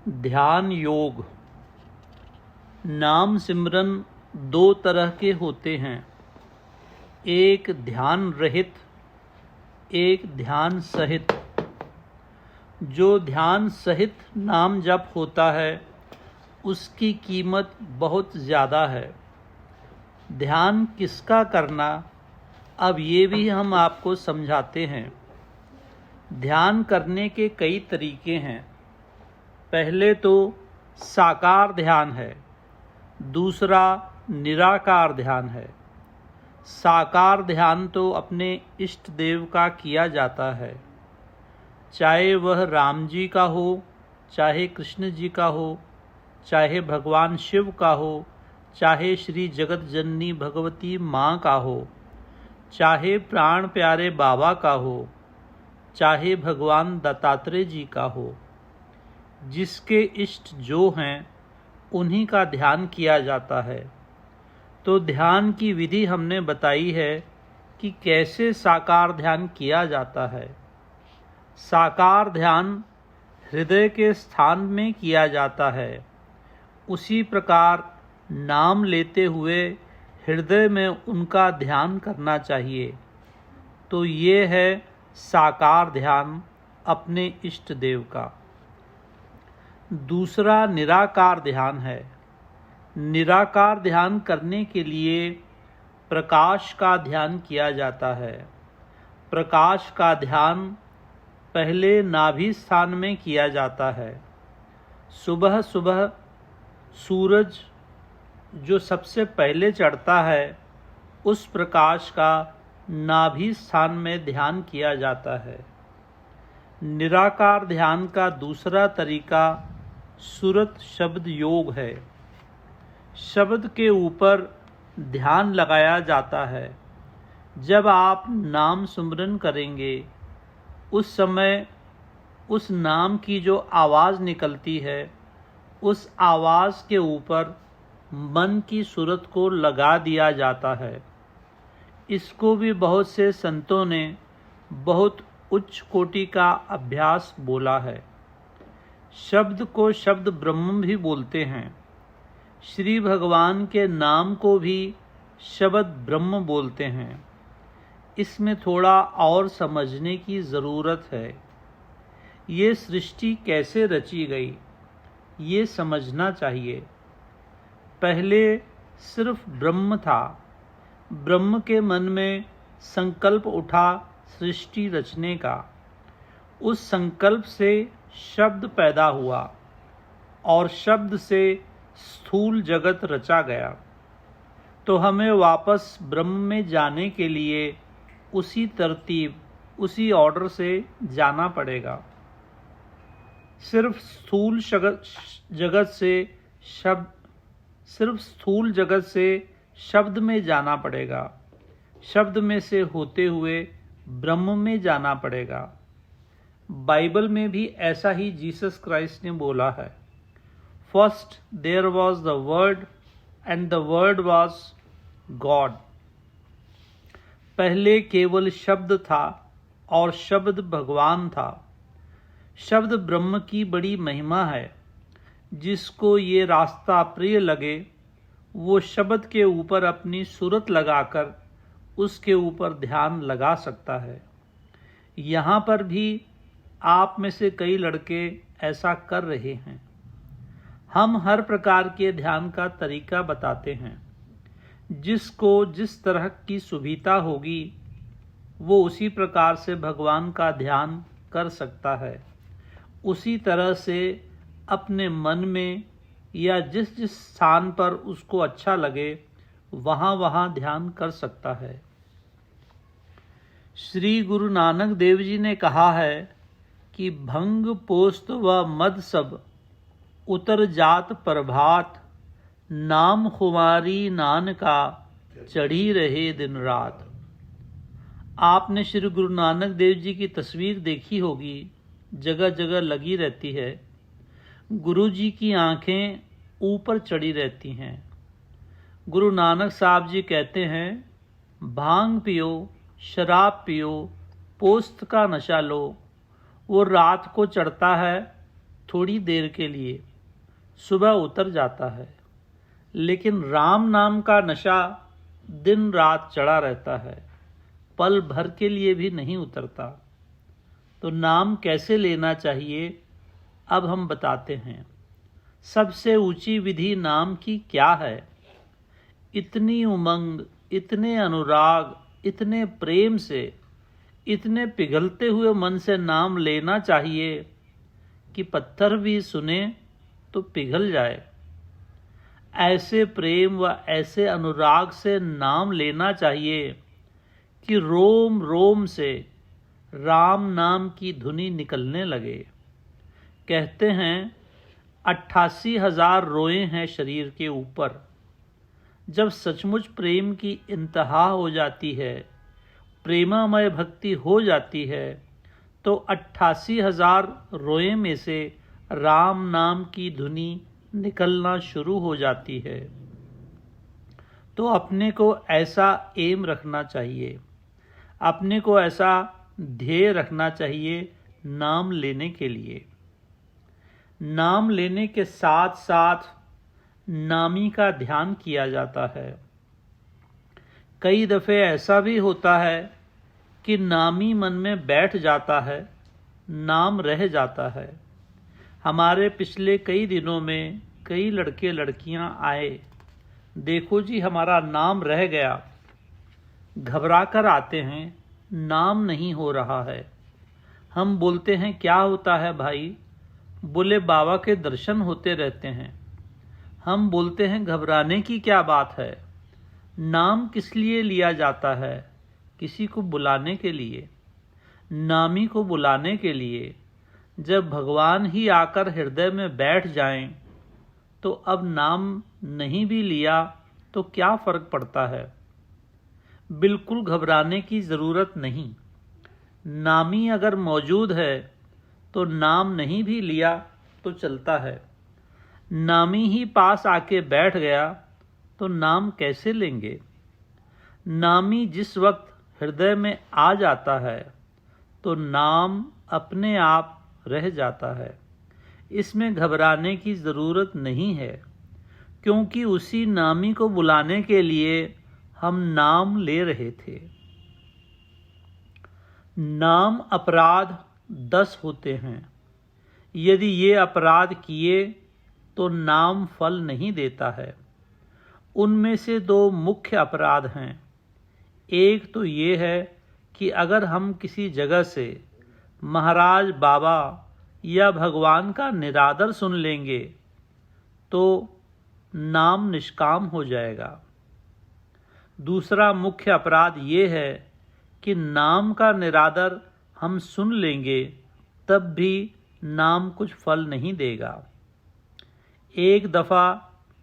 ध्यान योग। नाम सिमरन दो तरह के होते हैं, एक ध्यान रहित, एक ध्यान सहित। जो ध्यान सहित नाम जप होता है उसकी कीमत बहुत ज़्यादा है। ध्यान किसका करना, अब ये भी हम आपको समझाते हैं। ध्यान करने के कई तरीके हैं। पहले तो साकार ध्यान है, दूसरा निराकार ध्यान है। साकार ध्यान तो अपने इष्ट देव का किया जाता है, चाहे वह राम जी का हो, चाहे कृष्ण जी का हो, चाहे भगवान शिव का हो, चाहे श्री जगत जननी भगवती माँ का हो, चाहे प्राण प्यारे बाबा का हो, चाहे भगवान दत्तात्रेय जी का हो। जिसके इष्ट जो हैं उन्हीं का ध्यान किया जाता है। तो ध्यान की विधि हमने बताई है कि कैसे साकार ध्यान किया जाता है। साकार ध्यान हृदय के स्थान में किया जाता है। उसी प्रकार नाम लेते हुए हृदय में उनका ध्यान करना चाहिए। तो ये है साकार ध्यान अपने इष्ट देव का। दूसरा निराकार ध्यान है। निराकार ध्यान करने के लिए प्रकाश का ध्यान किया जाता है। प्रकाश का ध्यान पहले नाभि स्थान में किया जाता है। सुबह सुबह सूरज जो सबसे पहले चढ़ता है उस प्रकाश का नाभि स्थान में ध्यान किया जाता है। निराकार ध्यान का दूसरा तरीका सुरत शब्द योग है। शब्द के ऊपर ध्यान लगाया जाता है। जब आप नाम सुमरन करेंगे उस समय उस नाम की जो आवाज़ निकलती है उस आवाज़ के ऊपर मन की सुरत को लगा दिया जाता है। इसको भी बहुत से संतों ने बहुत उच्च कोटि का अभ्यास बोला है। शब्द को शब्द ब्रह्म भी बोलते हैं। श्री भगवान के नाम को भी शब्द ब्रह्म बोलते हैं। इसमें थोड़ा और समझने की ज़रूरत है। ये सृष्टि कैसे रची गई ये समझना चाहिए। पहले सिर्फ ब्रह्म था। ब्रह्म के मन में संकल्प उठा सृष्टि रचने का। उस संकल्प से शब्द पैदा हुआ और शब्द से स्थूल जगत रचा गया। तो हमें वापस ब्रह्म में जाने के लिए उसी तरतीब, उसी ऑर्डर से जाना पड़ेगा। सिर्फ स्थूल जगत से शब्द में जाना पड़ेगा। शब्द में से होते हुए ब्रह्म में जाना पड़ेगा। बाइबल में भी ऐसा ही जीसस क्राइस्ट ने बोला है। First there was the word and the word was God. पहले केवल शब्द था और शब्द भगवान था। शब्द ब्रह्म की बड़ी महिमा है। जिसको ये रास्ता प्रिय लगे वो शब्द के ऊपर अपनी सूरत लगाकर उसके ऊपर ध्यान लगा सकता है। यहाँ पर भी आप में से कई लड़के ऐसा कर रहे हैं। हम हर प्रकार के ध्यान का तरीका बताते हैं। जिसको जिस तरह की सुविधा होगी वो उसी प्रकार से भगवान का ध्यान कर सकता है। उसी तरह से अपने मन में या जिस जिस स्थान पर उसको अच्छा लगे वहाँ ध्यान कर सकता है। श्री गुरु नानक देव जी ने कहा है कि भंग पोस्त व मद सब उतर जात प्रभात, नाम खुमारी नानका चढ़ी रहे दिन रात। आपने श्री गुरु नानक देव जी की तस्वीर देखी होगी, जगह जगह लगी रहती है। गुरु जी की आंखें ऊपर चढ़ी रहती हैं। गुरु नानक साहब जी कहते हैं, भांग पियो, शराब पियो, पोस्त का नशा लो। वो रात को चढ़ता है थोड़ी देर के लिए सुबह उतर जाता है, लेकिन राम नाम का नशा दिन रात चढ़ा रहता है, पल भर के लिए भी नहीं उतरता। तो नाम कैसे लेना चाहिए अब हम बताते हैं। सबसे ऊंची विधि नाम की क्या है? इतनी उमंग, इतने अनुराग, इतने प्रेम से, इतने पिघलते हुए मन से नाम लेना चाहिए कि पत्थर भी सुने तो पिघल जाए। ऐसे प्रेम व ऐसे अनुराग से नाम लेना चाहिए कि रोम रोम से राम नाम की धुनी निकलने लगे। कहते हैं 88,000 रोए हैं शरीर के ऊपर। जब सचमुच प्रेम की इंतहा हो जाती है, प्रेमामय भक्ति हो जाती है, तो 88,000 रोए में से राम नाम की धुनी निकलना शुरू हो जाती है। तो अपने को ऐसा एम रखना चाहिए, अपने को ऐसा ध्येय रखना चाहिए नाम लेने के लिए। नाम लेने के साथ साथ नामी का ध्यान किया जाता है। कई दफ़े ऐसा भी होता है कि नामी मन में बैठ जाता है, नाम रह जाता है। हमारे पिछले कई दिनों में कई लड़के लड़कियां आए, देखो जी हमारा नाम रह गया, घबरा कर आते हैं, नाम नहीं हो रहा है। हम बोलते हैं क्या होता है भाई? बोले बाबा के दर्शन होते रहते हैं। हम बोलते हैं घबराने की क्या बात है? नाम किस लिए लिया जाता है? किसी को बुलाने के लिए, नामी को बुलाने के लिए। जब भगवान ही आकर हृदय में बैठ जाएं, तो अब नाम नहीं भी लिया तो क्या फर्क पड़ता है? बिल्कुल घबराने की ज़रूरत नहीं। नामी अगर मौजूद है तो नाम नहीं भी लिया तो चलता है। नामी ही पास आके बैठ गया तो नाम कैसे लेंगे? नामी जिस वक्त हृदय में आ जाता है तो नाम अपने आप रह जाता है। इसमें घबराने की ज़रूरत नहीं है, क्योंकि उसी नामी को बुलाने के लिए हम नाम ले रहे थे। नाम अपराध 10 होते हैं। यदि ये अपराध किए तो नाम फल नहीं देता है। उनमें से 2 मुख्य अपराध हैं। एक तो ये है कि अगर हम किसी जगह से महाराज, बाबा या भगवान का निरादर सुन लेंगे तो नाम निष्काम हो जाएगा। दूसरा मुख्य अपराध ये है कि नाम का निरादर हम सुन लेंगे तब भी नाम कुछ फल नहीं देगा। एक दफ़ा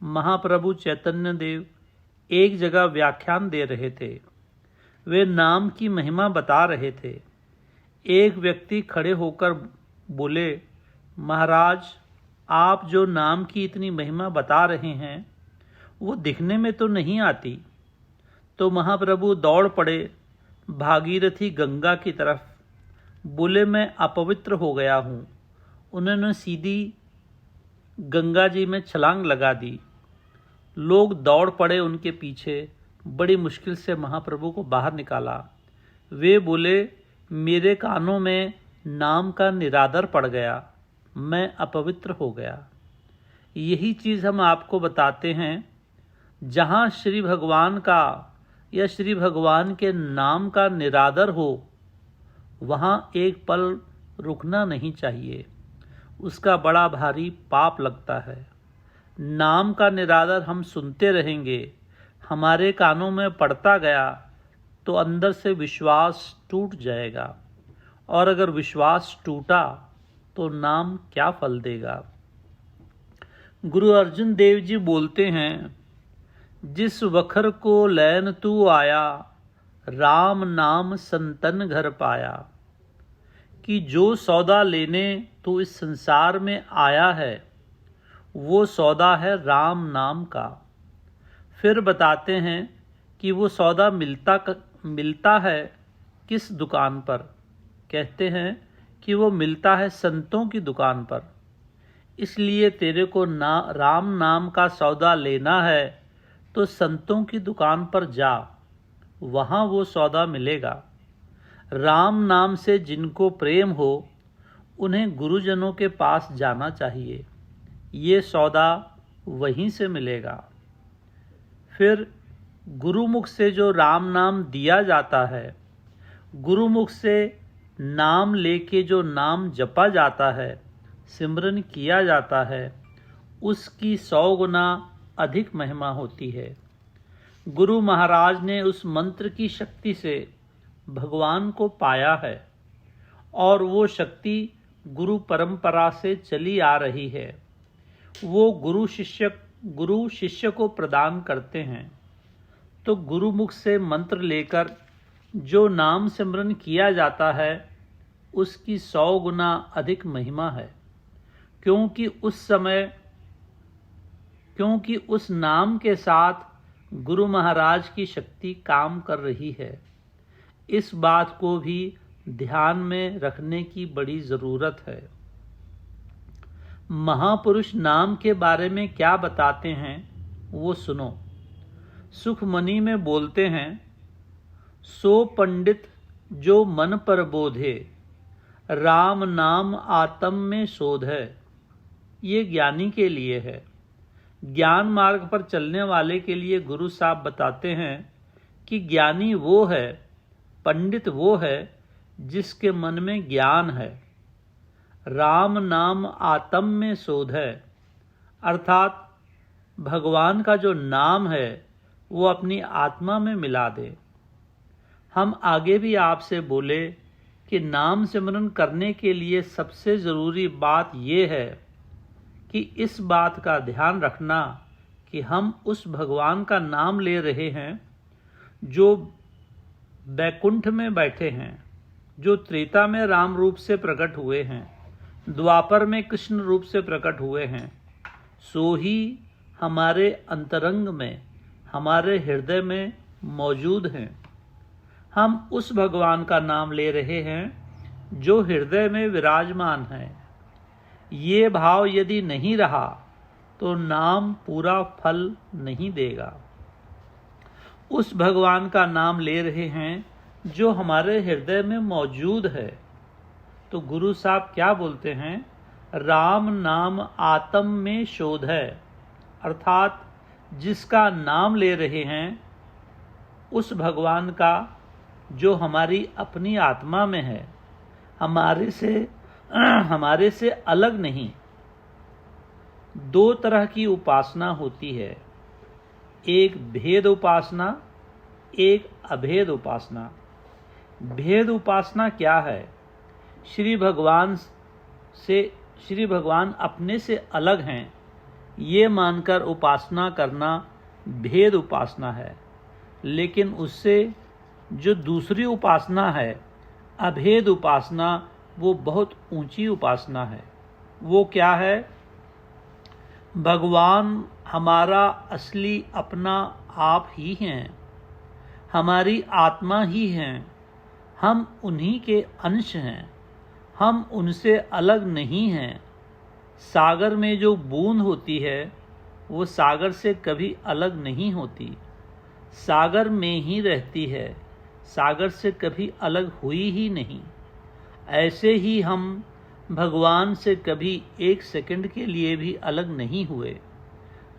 महाप्रभु चैतन्य देव एक जगह व्याख्यान दे रहे थे। वे नाम की महिमा बता रहे थे। एक व्यक्ति खड़े होकर बोले, महाराज, आप जो नाम की इतनी महिमा बता रहे हैं वो दिखने में तो नहीं आती। तो महाप्रभु दौड़ पड़े भागीरथी गंगा की तरफ। बोले, मैं अपवित्र हो गया हूँ। उन्होंने सीधी गंगा जी में छलांग लगा दी। लोग दौड़ पड़े उनके पीछे। बड़ी मुश्किल से महाप्रभु को बाहर निकाला। वे बोले, मेरे कानों में नाम का निरादर पड़ गया, मैं अपवित्र हो गया। यही चीज़ हम आपको बताते हैं। जहाँ श्री भगवान का या श्री भगवान के नाम का निरादर हो, वहाँ एक पल रुकना नहीं चाहिए। उसका बड़ा भारी पाप लगता है। नाम का निरादर हम सुनते रहेंगे, हमारे कानों में पड़ता गया तो अंदर से विश्वास टूट जाएगा, और अगर विश्वास टूटा तो नाम क्या फल देगा। गुरु अर्जुन देव जी बोलते हैं, जिस वखर को लैन तू आया, राम नाम संतन घर पाया। कि जो सौदा लेने तू इस संसार में आया है वो सौदा है राम नाम का। फिर बताते हैं कि वो सौदा मिलता है किस दुकान पर। कहते हैं कि वो मिलता है संतों की दुकान पर। इसलिए तेरे को राम नाम का सौदा लेना है तो संतों की दुकान पर जा, वहाँ वो सौदा मिलेगा। राम नाम से जिनको प्रेम हो उन्हें गुरुजनों के पास जाना चाहिए, ये सौदा वहीं से मिलेगा। फिर गुरुमुख से जो राम नाम दिया जाता है, गुरुमुख से नाम लेके जो नाम जपा जाता है, सिमरन किया जाता है, उसकी 100 गुना अधिक महिमा होती है। गुरु महाराज ने उस मंत्र की शक्ति से भगवान को पाया है और वो शक्ति गुरु परंपरा से चली आ रही है। वो गुरु शिष्य को प्रदान करते हैं। तो गुरुमुख से मंत्र लेकर जो नाम सिमरन किया जाता है उसकी 100 गुना अधिक महिमा है, क्योंकि उस नाम के साथ गुरु महाराज की शक्ति काम कर रही है। इस बात को भी ध्यान में रखने की बड़ी ज़रूरत है। महापुरुष नाम के बारे में क्या बताते हैं वो सुनो। सुखमणि में बोलते हैं, सो पंडित जो मन पर बोधे, राम नाम आत्म में शोध है। ये ज्ञानी के लिए है। ज्ञान मार्ग पर चलने वाले के लिए गुरु साहब बताते हैं कि ज्ञानी वो है, पंडित वो है जिसके मन में ज्ञान है। राम नाम आत्म में शोध है, अर्थात भगवान का जो नाम है वो अपनी आत्मा में मिला दे। हम आगे भी आपसे बोले कि नाम सिमरन करने के लिए सबसे ज़रूरी बात ये है कि इस बात का ध्यान रखना कि हम उस भगवान का नाम ले रहे हैं जो बैकुंठ में बैठे हैं, जो त्रेता में राम रूप से प्रकट हुए हैं, द्वापर में कृष्ण रूप से प्रकट हुए हैं। सो ही हमारे अंतरंग में, हमारे हृदय में मौजूद हैं। हम उस भगवान का नाम ले रहे हैं जो हृदय में विराजमान है। ये भाव यदि नहीं रहा तो नाम पूरा फल नहीं देगा। उस भगवान का नाम ले रहे हैं जो हमारे हृदय में मौजूद है। तो गुरु साहब क्या बोलते हैं, राम नाम आत्म में शोध है, अर्थात जिसका नाम ले रहे हैं उस भगवान का जो हमारी अपनी आत्मा में है, हमारे से अलग नहीं। 2 तरह की उपासना होती है, एक भेद उपासना, एक अभेद उपासना। भेद उपासना क्या है? श्री भगवान अपने से अलग हैं ये मानकर उपासना करना भेद उपासना है। लेकिन उससे जो दूसरी उपासना है, अभेद उपासना, वो बहुत ऊंची उपासना है। वो क्या है? भगवान हमारा असली अपना आप ही हैं, हमारी आत्मा ही हैं, हम उन्हीं के अंश हैं, हम उनसे अलग नहीं हैं। सागर में जो बूंद होती है वो सागर से कभी अलग नहीं होती, सागर में ही रहती है, सागर से कभी अलग हुई ही नहीं। ऐसे ही हम भगवान से कभी 1 सेकंड के लिए भी अलग नहीं हुए,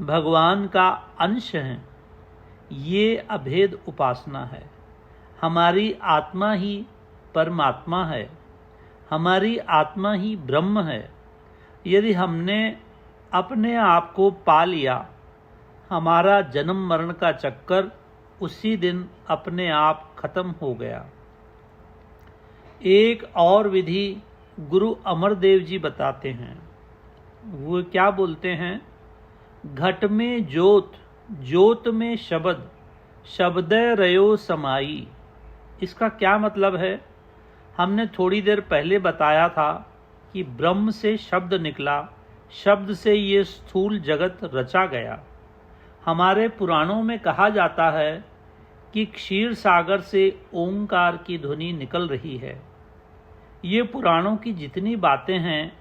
भगवान का अंश हैं। ये अभेद उपासना है। हमारी आत्मा ही परमात्मा है, हमारी आत्मा ही ब्रह्म है। यदि हमने अपने आप को पा लिया, हमारा जन्म मरण का चक्कर उसी दिन अपने आप खत्म हो गया। एक और विधि गुरु अमरदेव जी बताते हैं। वो क्या बोलते हैं? घट में ज्योत, ज्योत में शब्द, शब्दे रयो समाई। इसका क्या मतलब है? हमने थोड़ी देर पहले बताया था कि ब्रह्म से शब्द निकला, शब्द से ये स्थूल जगत रचा गया। हमारे पुराणों में कहा जाता है कि क्षीर सागर से ओंकार की ध्वनि निकल रही है। ये पुराणों की जितनी बातें हैं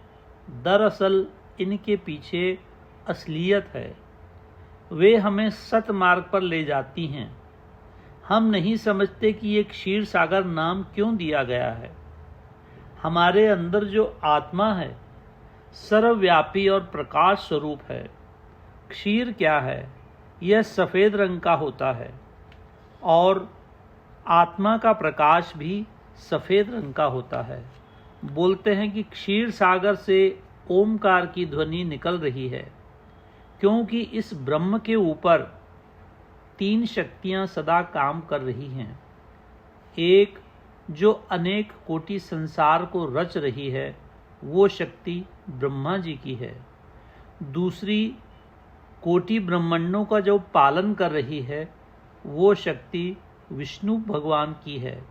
दरअसल इनके पीछे असलियत है। वे हमें सतमार्ग पर ले जाती हैं। हम नहीं समझते कि ये क्षीर सागर नाम क्यों दिया गया है। हमारे अंदर जो आत्मा है सर्वव्यापी और प्रकाश स्वरूप है। क्षीर क्या है? यह सफ़ेद रंग का होता है और आत्मा का प्रकाश भी सफ़ेद रंग का होता है। बोलते हैं कि क्षीर सागर से ओमकार की ध्वनि निकल रही है, क्योंकि इस ब्रह्म के ऊपर 3 शक्तियां सदा काम कर रही हैं। एक जो अनेक कोटि संसार को रच रही है, वो शक्ति ब्रह्मा जी की है। दूसरी कोटि ब्रह्मांडों का जो पालन कर रही है, वो शक्ति विष्णु भगवान की है।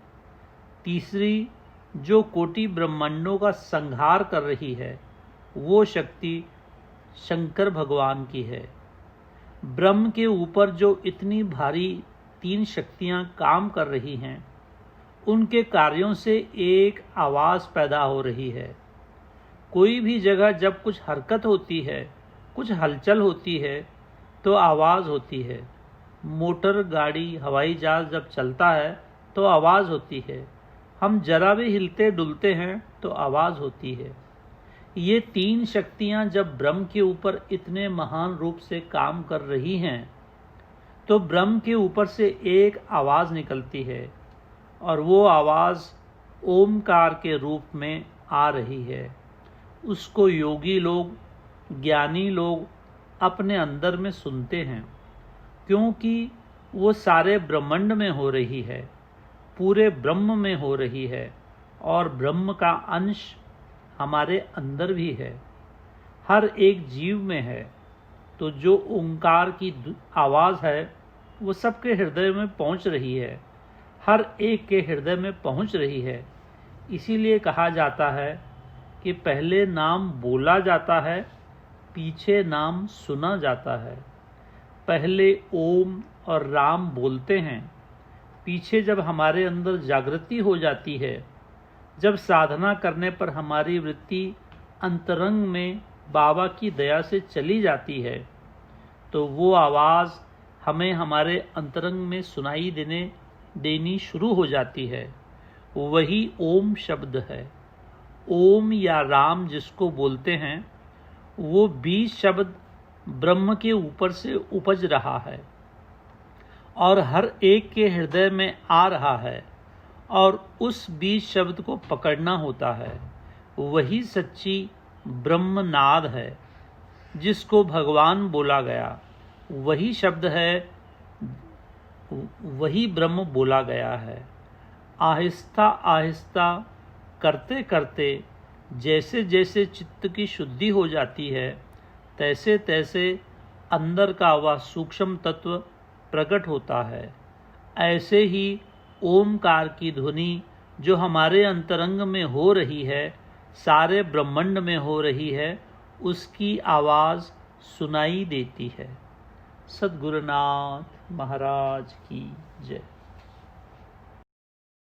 तीसरी जो कोटि ब्रह्मांडों का संहार कर रही है, वो शक्ति शंकर भगवान की है। ब्रह्म के ऊपर जो इतनी भारी 3 शक्तियां काम कर रही हैं, उनके कार्यों से एक आवाज़ पैदा हो रही है। कोई भी जगह जब कुछ हरकत होती है, कुछ हलचल होती है, तो आवाज़ होती है। मोटर गाड़ी हवाई जहाज जब चलता है तो आवाज़ होती है। हम जरा भी हिलते डुलते हैं तो आवाज़ होती है। ये 3 शक्तियां जब ब्रह्म के ऊपर इतने महान रूप से काम कर रही हैं, तो ब्रह्म के ऊपर से एक आवाज़ निकलती है और वो आवाज़ ओमकार के रूप में आ रही है। उसको योगी लोग, ज्ञानी लोग अपने अंदर में सुनते हैं, क्योंकि वो सारे ब्रह्मांड में हो रही है, पूरे ब्रह्म में हो रही है और ब्रह्म का अंश हमारे अंदर भी है, हर एक जीव में है। तो जो ओंकार की आवाज़ है वो सबके हृदय में पहुंच रही है, हर एक के हृदय में पहुंच रही है। इसीलिए कहा जाता है कि पहले नाम बोला जाता है, पीछे नाम सुना जाता है। पहले ओम और राम बोलते हैं, पीछे जब हमारे अंदर जागृति हो जाती है, जब साधना करने पर हमारी वृत्ति अंतरंग में बाबा की दया से चली जाती है, तो वो आवाज़ हमें हमारे अंतरंग में सुनाई देनी शुरू हो जाती है। वही ओम शब्द है। ओम या राम जिसको बोलते हैं, वो बीज शब्द ब्रह्म के ऊपर से उपज रहा है और हर एक के हृदय में आ रहा है, और उस बीज शब्द को पकड़ना होता है। वही सच्ची ब्रह्मनाद है जिसको भगवान बोला गया, वही शब्द है, वही ब्रह्म बोला गया है। आहिस्ता आहिस्ता करते करते जैसे जैसे चित्त की शुद्धि हो जाती है, तैसे तैसे अंदर का वह सूक्ष्म तत्व प्रकट होता है। ऐसे ही ओमकार की ध्वनि जो हमारे अंतरंग में हो रही है, सारे ब्रह्मांड में हो रही है, उसकी आवाज़ सुनाई देती है। सद्गुरुनाथ महाराज की जय।